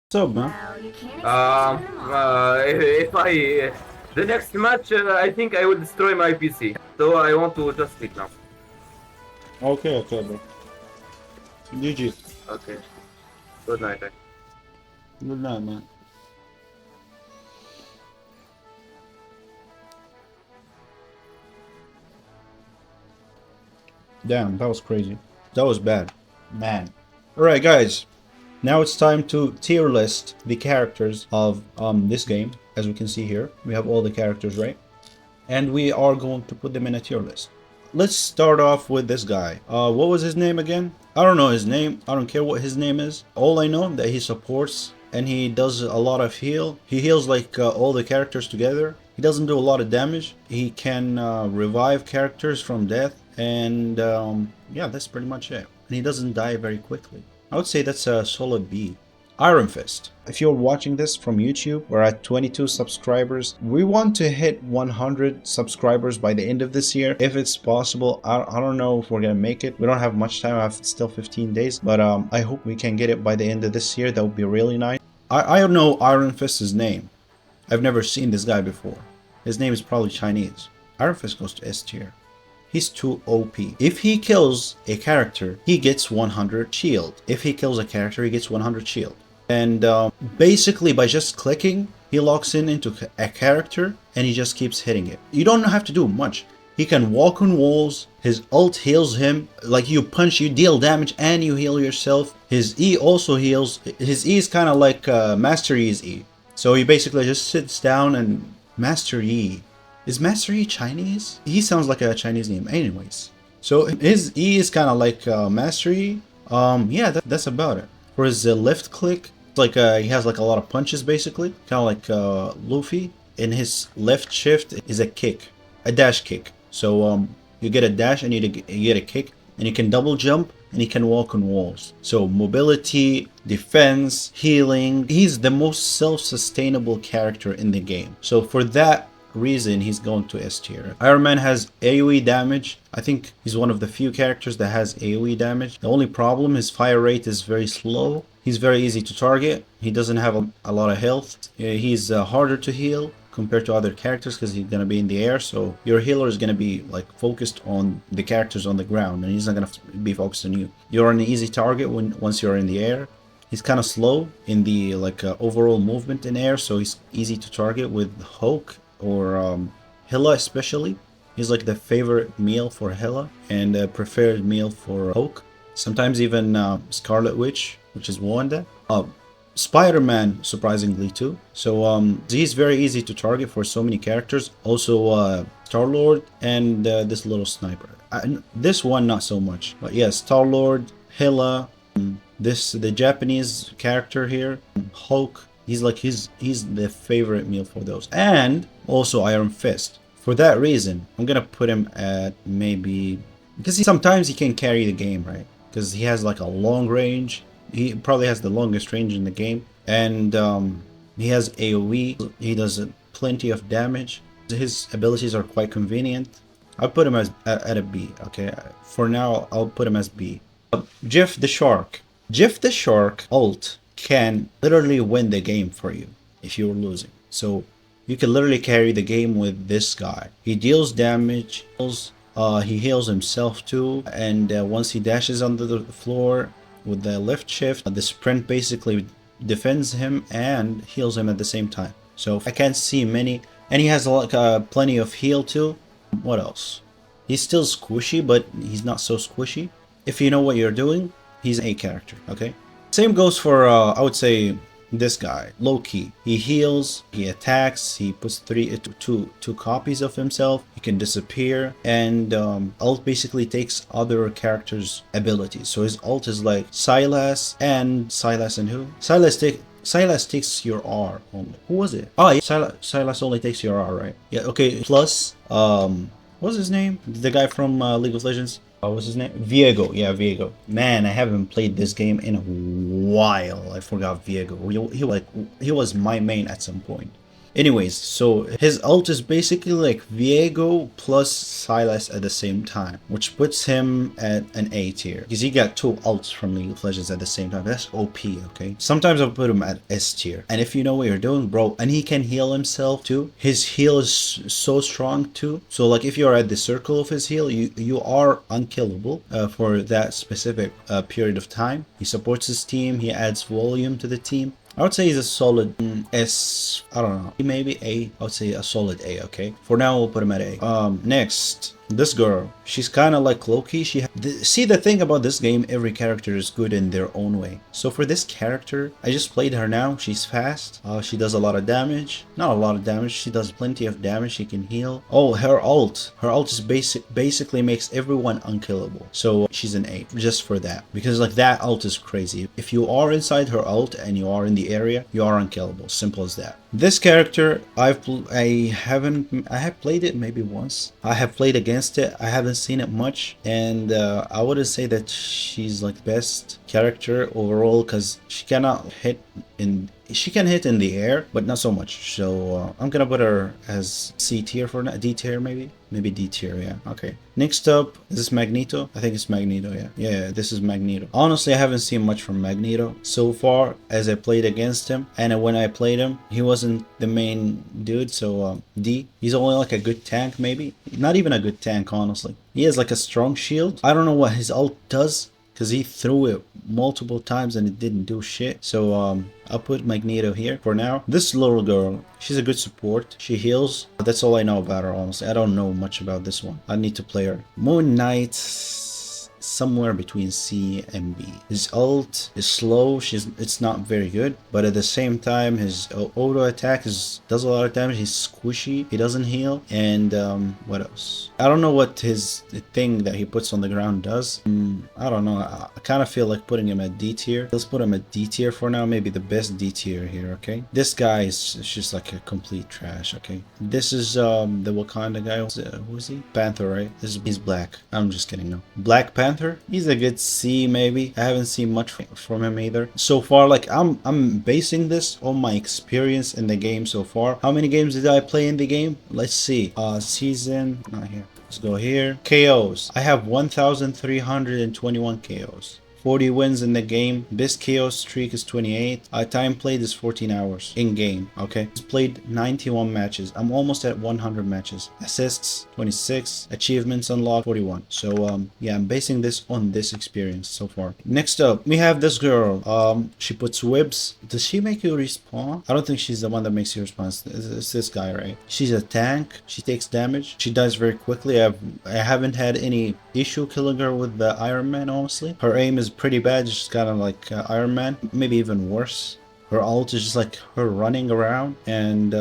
What's up, man? If I the next match, I think I will destroy my PC. So I want to just sleep now. Okay, okay, bro. GG. Okay. Good night. Good night, man. Damn, that was crazy. That was bad. Man. Alright, guys. Now it's time to tier list the characters of this game. As we can see here, we have all the characters, right? And we are going to put them in a tier list. Let's start off with this guy. What was his name again? I don't know his name. I don't care what his name is. All I know that he supports and he does a lot of heal. He heals like all the characters together. He doesn't do a lot of damage. He can revive characters from death. And yeah, that's pretty much it. And he doesn't die very quickly. I would say that's a solid B. Iron Fist. If you're watching this from YouTube, we're at 22 subscribers. We want to hit 100 subscribers by the end of this year. If it's possible, I don't know if we're gonna make it. We don't have much time. I have still 15 days, but I hope we can get it by the end of this year. That would be really nice. I don't know Iron Fist's name. I've never seen this guy before. His name is probably Chinese. Iron Fist goes to S tier. He's too OP. If he kills a character, he gets 100 shield. If he kills a character, he gets 100 shield. And basically by just clicking, he locks in into a character and he just keeps hitting it. You don't have to do much. He can walk on walls. His ult heals him. Like you punch, you deal damage and you heal yourself. His E also heals. His E is kind of like Master Yi's E. So he basically just sits down and Master Yi. Is Master Yi Chinese? He sounds like a Chinese name anyways. So his E is kind of like Master Yi. Yeah, that's about it. For his left click, like he has like a lot of punches basically, kind of like Luffy. And his left shift is a kick, a dash kick. So you get a dash and you get a kick, and you can double jump and he can walk on walls. So mobility, defense, healing. He's the most self-sustainable character in the game. So for that reason, he's going to S tier. Iron Man has AoE damage. I think he's one of the few characters that has AoE damage. The only problem, his fire rate is very slow. He's very easy to target. He doesn't have a lot of health. He's harder to heal compared to other characters because he's gonna be in the air. So your healer is gonna be like focused on the characters on the ground, and he's not gonna be focused on you. You're an easy target once you're in the air. He's kind of slow in the like overall movement in air, so he's easy to target with Hulk or Hela especially. He's like the favorite meal for Hela and a preferred meal for Hulk. Sometimes even Scarlet Witch, which is Wanda. Spider-Man, surprisingly too. So he's very easy to target for so many characters. Also Star-Lord and this little sniper. This one not so much, but yes, Star-Lord, Hela, the Japanese character here, Hulk. He's the favorite meal for those, and also Iron Fist. For that reason, I'm gonna put him at maybe because sometimes he can carry the game, right? Because he has like a long range. He probably has the longest range in the game, and he has AoE. He does plenty of damage. His abilities are quite convenient. I'll put him as at a B. Okay, for now I'll put him as B. Jeff the Shark. Jeff the Shark ult can literally win the game for you if you're losing. So you can literally carry the game with this guy. He deals damage, he heals himself too, and once he dashes onto the floor with the left shift, the sprint basically defends him and heals him at the same time. So I can't see many, and he has like plenty of heal too. What else? He's still squishy, but he's not so squishy. If you know what you're doing, he's an A character, okay? Same goes for, I would say, this guy, Loki. He heals, he attacks, he puts two copies of himself, he can disappear, and ult basically takes other characters' abilities. So his ult is like Silas and who? Silas takes your R only. Who was it? Oh, yeah, Silas only takes your R, right? Yeah, okay. Plus, what's his name? The guy from League of Legends. What's his name? Viego. Yeah, Viego. Man, I haven't played this game in a while. I forgot Viego. He was my main at some point. Anyways, so his ult is basically like Viego plus Silas at the same time, which puts him at an A tier. Because he got two ults from League of Legends at the same time. That's OP, okay? Sometimes I'll put him at S tier. And if you know what you're doing, bro, and he can heal himself too. His heal is so strong too. So like if you're at the circle of his heal, you are unkillable for that specific period of time. He supports his team. He adds volume to the team. I would say he's a solid S. I don't know. Maybe A. I would say a solid A. Okay. For now, we'll put him at A. Next, this girl. She's kind of like Loki. See, the thing about this game, every character is good in their own way. So for this character, I just played her now. She's fast. She does a lot of damage. Not a lot of damage. She does plenty of damage. She can heal. Oh, her ult. Her ult is basically makes everyone unkillable. So she's an A just for that. Because like that ult is crazy. If you are inside her ult and you are in the area, you are unkillable. Simple as that. This character, I have played it maybe once. I have played against it. I haven't seen it much, and I wouldn't say that she's like best character overall because she cannot hit in. She can hit in the air, but not so much. So I'm gonna put her as C tier for now. D tier maybe. Maybe D tier, yeah. Okay. Next up, is this Magneto? I think it's Magneto, yeah. Yeah, this is Magneto. Honestly, I haven't seen much from Magneto so far as I played against him. And when I played him, he wasn't the main dude, so D. He's only like a good tank, maybe. Not even a good tank, honestly. He has like a strong shield. I don't know what his ult does, because he threw it multiple times and it didn't do shit. So I'll put Magneto here for now. This little girl, she's a good support. She heals. That's all I know about her, honestly. I don't know much about this one. I need to play her. Moon Knight, somewhere between C and B. His ult is slow. It's not very good, but at the same time, his auto attack does a lot of damage. He's squishy. He doesn't heal. And what else? I don't know what his thing that he puts on the ground does. I don't know. I kind of feel like putting him at D tier. Let's put him at D tier for now. Maybe the best D tier here. Okay. This guy is just like a complete trash. Okay. This is the Wakanda guy. Who is he? Panther, right? He's black. I'm just kidding. No, Black Panther. He's a good C maybe. I haven't seen much from him either. So far, like I'm basing this on my experience in the game so far. How many games did I play in the game? Let's see. Season, not here. Let's go here. KOs. I have 1,321 KOs. 40 wins in the game. Best KO streak is 28. Time played is 14 hours in game. Okay. He's played 91 matches. I'm almost at 100 matches. Assists 26. Achievements unlocked 41. So yeah, I'm basing this on this experience so far. Next up, we have this girl. She puts whips. Does she make you respawn? I don't think she's the one that makes you respawn. It's this guy, right? She's a tank. She takes damage. She dies very quickly. I haven't had any issue killing her with the Iron Man, honestly. Her aim is pretty bad. She's kind of like Iron Man, maybe even worse. Her ult is just like her running around, and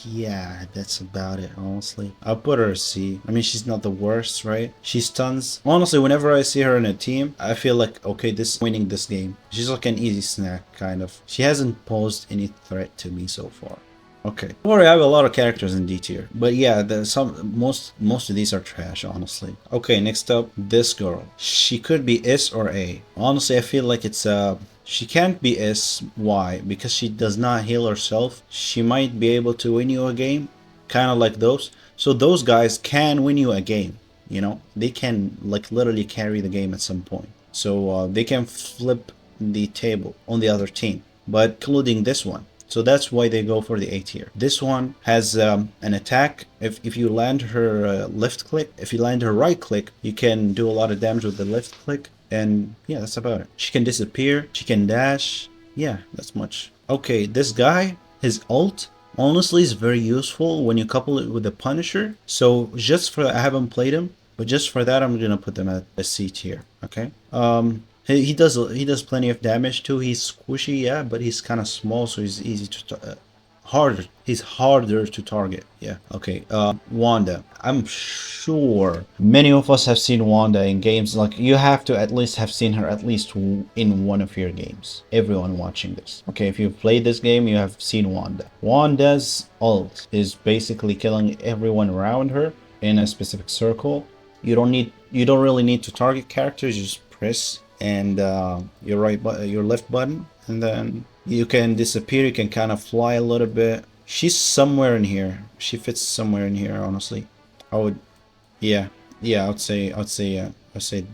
yeah, that's about it, honestly. I'll put her a C. I mean, she's not the worst, right? She stuns. Honestly, whenever I see her in a team, I feel like, okay, winning this game. She's like an easy snack, kind of. She hasn't posed any threat to me so far. Okay. Don't worry, I have a lot of characters in D tier. But yeah, most of these are trash, honestly. Okay, next up, this girl. She could be S or A. Honestly, I feel like it's she can't be S. Why? Because she does not heal herself. She might be able to win you a game. Kind of like those. So those guys can win you a game. You know? They can like literally carry the game at some point. So they can flip the table on the other team. But including this one. So that's why they go for the A tier. This one has an attack. If you land her left click, if you land her right click, you can do a lot of damage with the left click. And yeah, that's about it. She can disappear. She can dash. Yeah, that's much. Okay, this guy, his ult, honestly is very useful when you couple it with the Punisher. So just for, I haven't played him, but just for that, I'm going to put them at a C tier. Okay. He does plenty of damage too. He's squishy, yeah, but he's kind of small, so he's easy to He's harder to target. Yeah. Okay. Wanda. I'm sure many of us have seen Wanda in games. Like you have to at least have seen her at least in one of your games. Everyone watching this. Okay. If you've played this game, you have seen Wanda. Wanda's ult is basically killing everyone around her in a specific circle. You don't really need to target characters. You just press and your left button, and then you can disappear. You can kind of fly a little bit. She's somewhere in here. She fits somewhere in here, honestly. I would, yeah, yeah. I'd say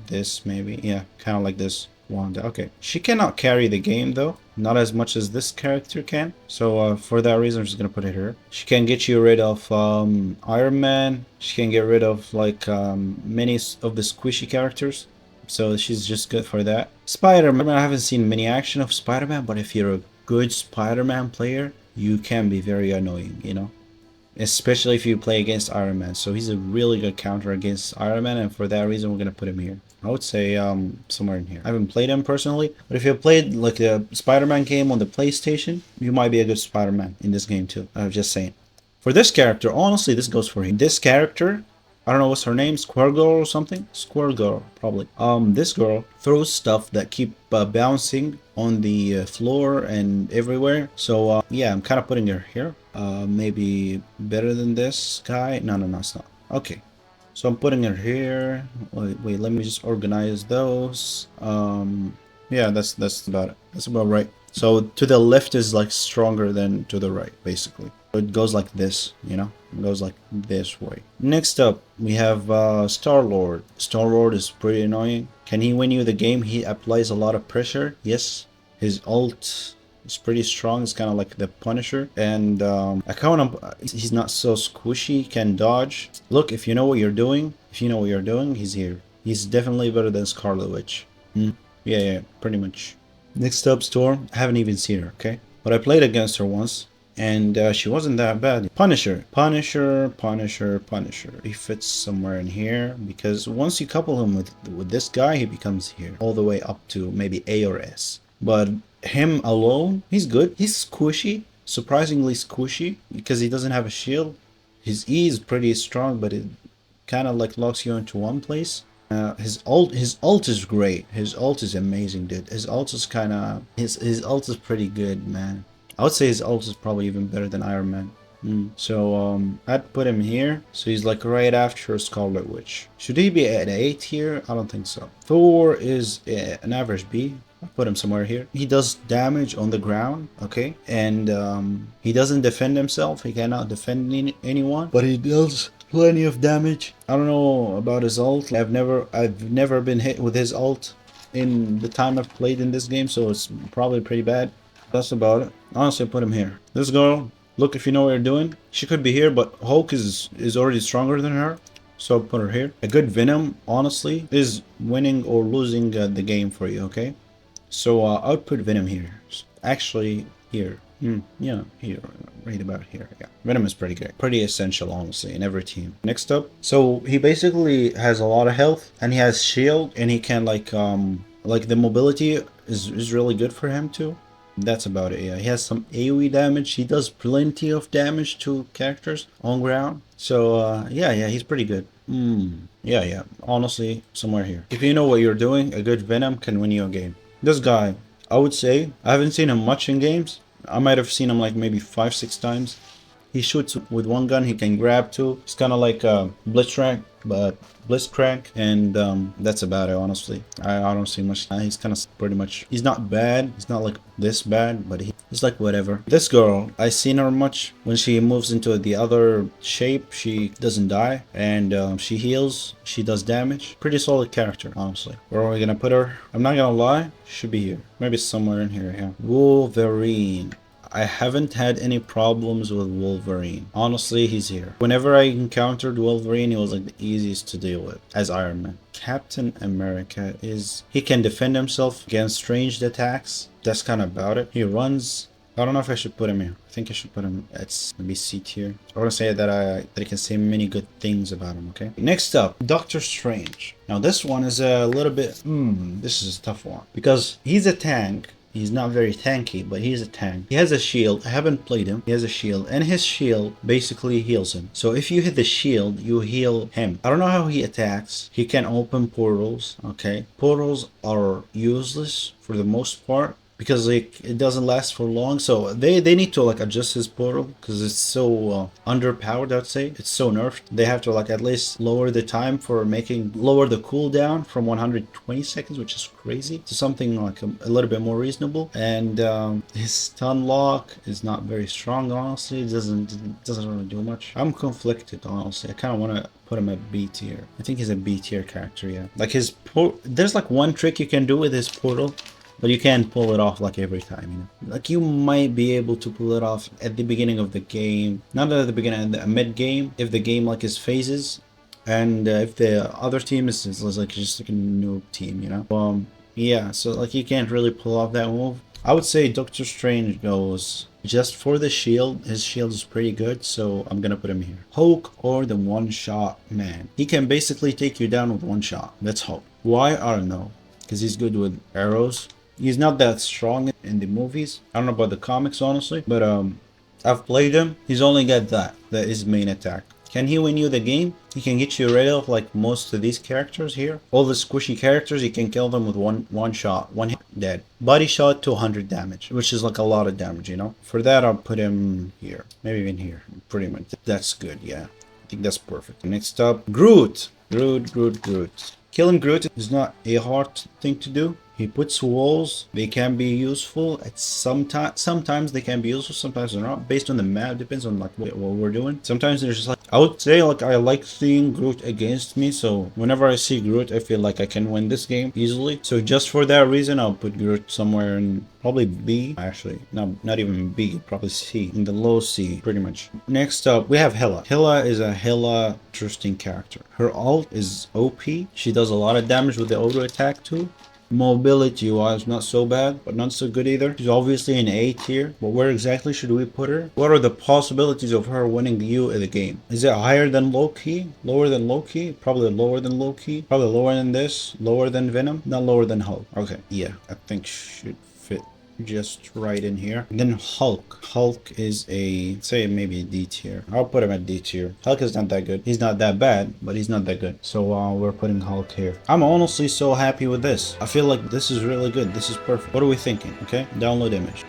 this maybe. Yeah, kind of like this. Wanda. Okay. She cannot carry the game though. Not as much as this character can. So for that reason, I'm just gonna put it here. She can get you rid of Iron Man. She can get rid of like many of the squishy characters. So she's just good for that. Spider-Man. I haven't seen many action of Spider-Man, but if you're a good Spider-Man player, you can be very annoying, you know? Especially if you play against Iron Man. So he's a really good counter against Iron Man, and for that reason, we're gonna put him here. I would say somewhere in here. I haven't played him personally, but if you played like a Spider-Man game on the PlayStation, you might be a good Spider-Man in this game too. I'm just saying. For this character, honestly, this goes for him. This character, I don't know what's her name, Squirrel Girl or something? Squirrel Girl, probably. This girl throws stuff that keep bouncing on the floor and everywhere. So yeah, I'm kind of putting her here. Maybe better than this guy. No, it's not. Okay. So I'm putting her here. Wait, let me just organize those. Yeah, that's about it. That's about right. So to the left is like stronger than to the right, basically. So it goes like this, you know? It goes like this way. Next up, we have Star-Lord. Star-Lord is pretty annoying. Can he win you the game? He applies a lot of pressure. Yes. His ult is pretty strong. It's kind of like the Punisher. And I count him. He's not so squishy. He can dodge. Look, if you know what you're doing, he's here. He's definitely better than Scarlet Witch. Yeah, pretty much. Next up, Storm. I haven't even seen her, okay? But I played against her once, and she wasn't that bad. Punisher. He fits somewhere in here, because once you couple him with this guy, he becomes here. All the way up to maybe A or S. But him alone, he's good. He's squishy. Surprisingly squishy, because he doesn't have a shield. His E is pretty strong, but it kind of like locks you into one place. His ult is great. His ult is amazing, dude. His ult is kind of his ult is pretty good, man. I would say his ult is probably even better than Iron Man. So I'd put him here. So he's like right after Scarlet Witch. Should he be at 8 here? I don't think so. Thor is an average B. I'll put him somewhere here. He does damage on the ground, okay? And he doesn't defend himself. He cannot defend anyone. But he does plenty of damage. I don't know about his ult. I've never been hit with his ult in the time I've played in this game, so it's probably pretty bad. That's about it. Honestly, put him here. This girl, look, if you know what you're doing, she could be here, but Hulk is already stronger than her, so I'll put her here. A good Venom, honestly, is winning or losing the game for you, okay? So I would put Venom here. Actually, here. Yeah, here, right about here. Yeah, Venom is pretty good, pretty essential, honestly, in every team. Next up, so he basically has a lot of health, and he has shield, and he can like the mobility is really good for him too. That's about it. Yeah, he has some AoE damage. He does plenty of damage to characters on ground. So yeah, he's pretty good. Yeah. Honestly, somewhere here. If you know what you're doing, a good Venom can win you a game. This guy, I would say, I haven't seen him much in games. I might have seen him like maybe 5-6 times. He shoots with one gun, he can grab two. It's kind of like Blitzcrank, and that's about it, honestly. I don't see much. He's kind of pretty much, he's not bad. He's not like this bad, but he's like whatever. This girl, I seen her much. When she moves into the other shape, she doesn't die, and she heals. She does damage. Pretty solid character, honestly. Where are we gonna put her? I'm not gonna lie, should be here. Maybe somewhere in here, yeah. Wolverine. I haven't had any problems with Wolverine. Honestly, he's here. Whenever I encountered Wolverine, he was like the easiest to deal with as Iron Man. Captain America he can defend himself against ranged attacks. That's kind of about it. He runs. I don't know if I should put him here. I think I should put him at maybe C tier. I want to say that I can say many good things about him, okay? Next up, Doctor Strange. Now this one is a little bit, this is a tough one. Because he's a tank. He's not very tanky, but he's a tank. He has a shield. I haven't played him. He has a shield, and his shield basically heals him. So if you hit the shield, you heal him. I don't know how he attacks. He can open portals, okay? Portals are useless for the most part. because like it doesn't last for long. So they need to like adjust his portal because it's so underpowered. I'd say it's so nerfed. They have to like at least lower the time for making lower the cooldown from 120 seconds, which is crazy, to something like a little bit more reasonable. And his stun lock is not very strong. Honestly, it doesn't really do much. I'm conflicted. Honestly, I kind of want to put him at B tier. I think he's a B tier character. Yeah, like there's like one trick you can do with his portal, but you can't pull it off like every time, you know. Like you might be able to pull it off at the beginning of the game, not at the beginning, at the mid game, if the game like is phases, and if the other team is like just like a noob team, you know. Yeah, so like you can't really pull off that move. I would say Doctor Strange goes just for the shield. His shield is pretty good, so I'm gonna put him here. Hulk or the one-shot man. He can basically take you down with one shot. That's Hulk. Why? I don't know. Because he's good with arrows. He's not that strong in the movies. I don't know about the comics, honestly, but I've played him. He's only got that. That is main attack. Can he win you the game? He can get you rid of like most of these characters here. All the squishy characters, you can kill them with one shot, one hit, dead. Body shot to 100 damage, which is like a lot of damage, you know. For that, I'll put him here, maybe even here. Pretty much. That's good, yeah. I think that's perfect. Next up, Groot. Groot. Killing Groot is not a hard thing to do. He puts walls. They can be useful at sometimes they can be useful, sometimes they're not. Based on the map, depends on like what we're doing. Sometimes there's just like, I would say like I like seeing Groot against me. So whenever I see Groot, I feel like I can win this game easily. So just for that reason, I'll put Groot somewhere in probably B. Actually, no, not even B, probably C. In the low C, pretty much. Next up, we have Hela. Hela is a hella interesting character. Her ult is OP. She does a lot of damage with the auto attack too. Mobility wise, not so bad, but not so good either. She's obviously an A tier, but where exactly should we put her? What are the possibilities of her winning you in the game? Is it higher than Loki? Lower than Loki? Probably lower than Loki. Probably lower than this. Lower than Venom. Not lower than Hulk. Okay, yeah, I think should fit just right in here. And then Hulk. Hulk is a, say maybe a D tier. I'll put him at D tier. Hulk is not that good. He's not that bad, but he's not that good. So we're putting Hulk here. I'm honestly so happy with this. I feel like this is really good. This is perfect. What are we thinking? Okay, download image.